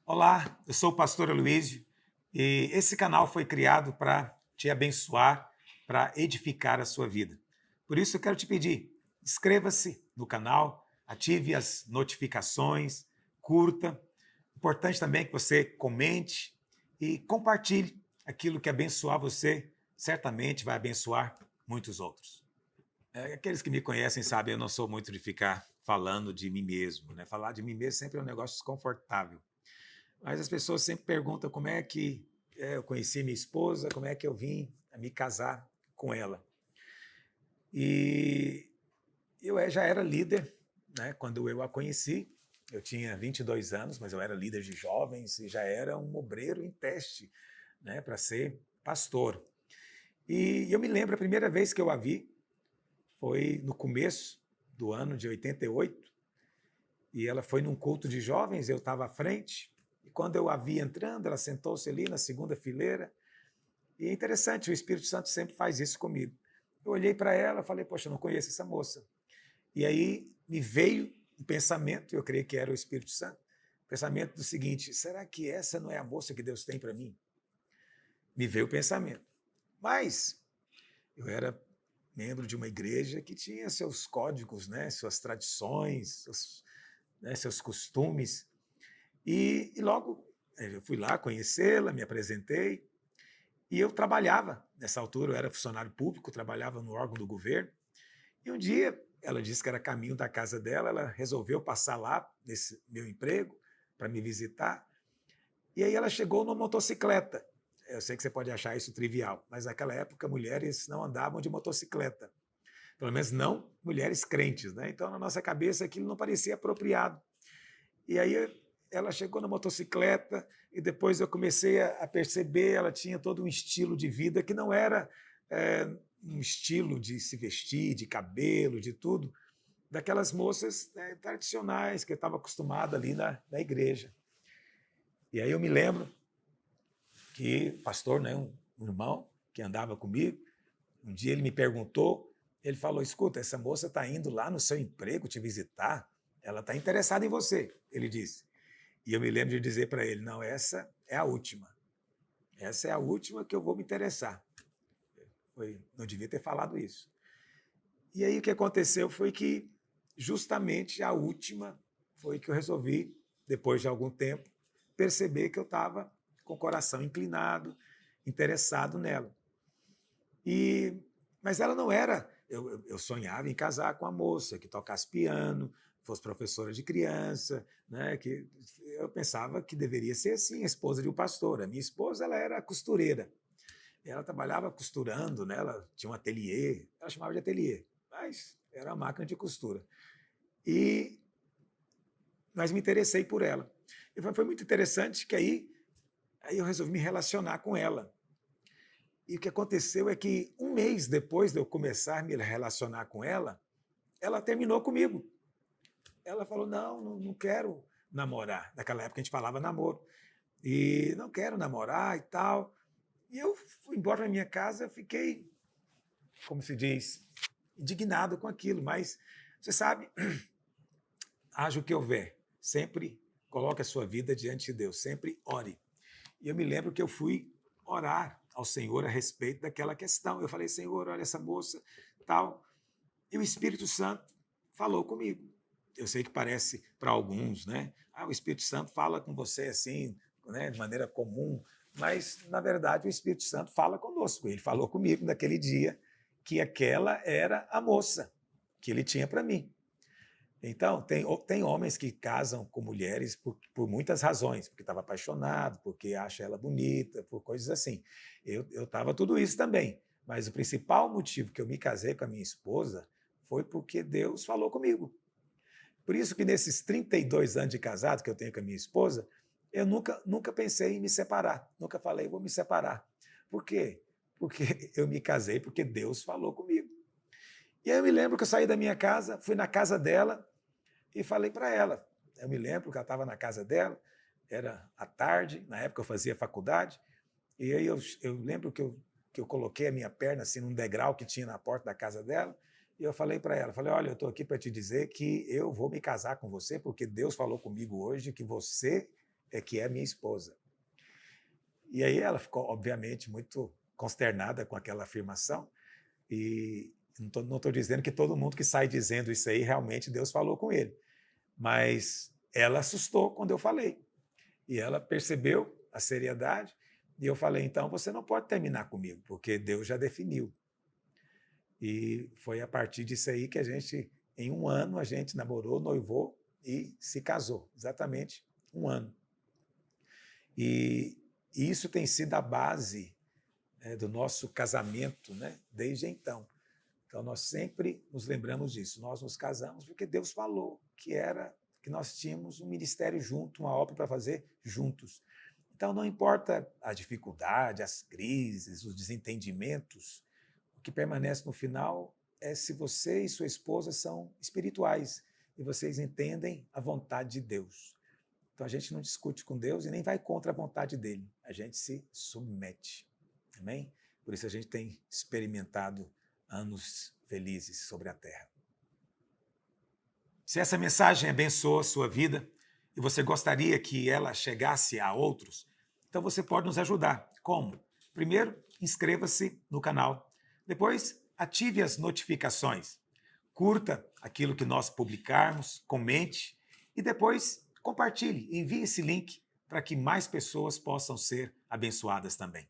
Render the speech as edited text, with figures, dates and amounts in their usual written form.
Olá, eu sou o pastor Aloísio e esse canal foi criado para te abençoar, para edificar a sua vida. Por isso eu quero te pedir, inscreva-se no canal, ative as notificações, curta. Importante também que você comente e compartilhe aquilo que abençoar você, certamente vai abençoar muitos outros. Aqueles que me conhecem sabem, eu não sou muito de ficar falando de mim mesmo, né? Falar de mim mesmo sempre é um negócio desconfortável. Mas as pessoas sempre perguntam como é que eu conheci minha esposa, como é que eu vim a me casar com ela. E eu já era líder, né, quando eu a conheci. Eu tinha 22 anos, mas eu era líder de jovens e já era um obreiro em teste, né, para ser pastor. E eu me lembro, a primeira vez que eu a vi foi no começo do ano de 88, e ela foi num culto de jovens, eu estava à frente, e quando eu a vi entrando, ela sentou-se ali na segunda fileira, e é interessante, o Espírito Santo sempre faz isso comigo. Eu olhei para ela, falei, poxa, eu não conheço essa moça. E aí me veio um pensamento, eu creio que era o Espírito Santo, pensamento do seguinte, será que essa não é a moça que Deus tem para mim? Me veio o pensamento. Mas eu era membro de uma igreja que tinha seus códigos, né, suas tradições, seus costumes. E logo eu fui lá conhecê-la, me apresentei, e eu trabalhava, nessa altura eu era funcionário público, trabalhava no órgão do governo, e um dia ela disse que era caminho da casa dela, ela resolveu passar lá, nesse meu emprego, para me visitar, e aí ela chegou numa motocicleta. Eu sei que você pode achar isso trivial, mas naquela época mulheres não andavam de motocicleta, pelo menos não mulheres crentes, né? Então na nossa cabeça aquilo não parecia apropriado. E aí ela chegou na motocicleta e depois eu comecei a perceber, ela tinha todo um estilo de vida que não era um estilo de se vestir, de cabelo, de tudo, daquelas moças, né, tradicionais que eu estava acostumado ali na igreja. E aí eu me lembro que o pastor, né, um irmão que andava comigo, um dia ele me perguntou, ele falou, escuta, essa moça está indo lá no seu emprego te visitar, ela está interessada em você, ele disse. E eu me lembro de dizer para ele, não, essa é a última. Essa é a última que eu vou me interessar. Não devia ter falado isso. E aí o que aconteceu foi que justamente a última foi que eu resolvi, depois de algum tempo, perceber que eu estava com o coração inclinado, interessado nela. Mas ela não era. Eu sonhava em casar com a moça que tocasse piano, fosse professora de criança, né? Que eu pensava que deveria ser assim, a esposa de um pastor. A minha esposa ela era costureira. Ela trabalhava costurando, né? Ela tinha um ateliê, ela chamava de ateliê, mas era uma máquina de costura. E mas me interessei por ela. E foi muito interessante que aí eu resolvi me relacionar com ela. E o que aconteceu é que um mês depois de eu começar a me relacionar com ela terminou comigo. Ela falou: não, não quero namorar. Naquela época a gente falava namoro. E não quero namorar e tal. E eu fui embora na minha casa, fiquei, como se diz, indignado com aquilo. Mas você sabe, haja o que houver. Sempre coloque a sua vida diante de Deus. Sempre ore. E eu me lembro que eu fui orar ao Senhor a respeito daquela questão. Eu falei, Senhor, olha essa moça, tal. E o Espírito Santo falou comigo. Eu sei que parece para alguns, né? Ah, o Espírito Santo fala com você assim, né, de maneira comum, mas na verdade o Espírito Santo fala conosco. Ele falou comigo naquele dia que aquela era a moça que ele tinha para mim. Então, tem homens que casam com mulheres por muitas razões, porque estava apaixonado, porque acha ela bonita, por coisas assim. Eu estava tudo isso também, mas o principal motivo que eu me casei com a minha esposa foi porque Deus falou comigo. Por isso que nesses 32 anos de casado que eu tenho com a minha esposa, eu nunca pensei em me separar, nunca falei, vou me separar. Por quê? Porque eu me casei porque Deus falou comigo. E aí eu me lembro que eu saí da minha casa, fui na casa dela, e falei para ela. Eu me lembro que ela estava na casa dela, era à tarde, na época eu fazia faculdade, e aí eu lembro que eu coloquei a minha perna assim num degrau que tinha na porta da casa dela, e eu falei para ela, falei, olha, eu estou aqui para te dizer que eu vou me casar com você, porque Deus falou comigo hoje que você é que é minha esposa. E aí ela ficou, obviamente, muito consternada com aquela afirmação, e não estou dizendo que todo mundo que sai dizendo isso aí, realmente Deus falou com ele, mas ela assustou quando eu falei, e ela percebeu a seriedade, e eu falei, então você não pode terminar comigo, porque Deus já definiu. E foi a partir disso aí que em um ano, a gente namorou, noivou e se casou, exatamente um ano. E isso tem sido a base, do nosso casamento, né, desde então. Então, nós sempre nos lembramos disso. Nós nos casamos porque Deus falou que nós tínhamos um ministério junto, uma obra para fazer juntos. Então, não importa a dificuldade, as crises, os desentendimentos, o que permanece no final é se você e sua esposa são espirituais e vocês entendem a vontade de Deus. Então, a gente não discute com Deus e nem vai contra a vontade dele. A gente se submete. Amém? Por isso a gente tem experimentado anos felizes sobre a terra. Se essa mensagem abençoou a sua vida e você gostaria que ela chegasse a outros, então você pode nos ajudar. Como? Primeiro, inscreva-se no canal. Depois, ative as notificações. Curta aquilo que nós publicarmos, comente e depois compartilhe, envie esse link para que mais pessoas possam ser abençoadas também.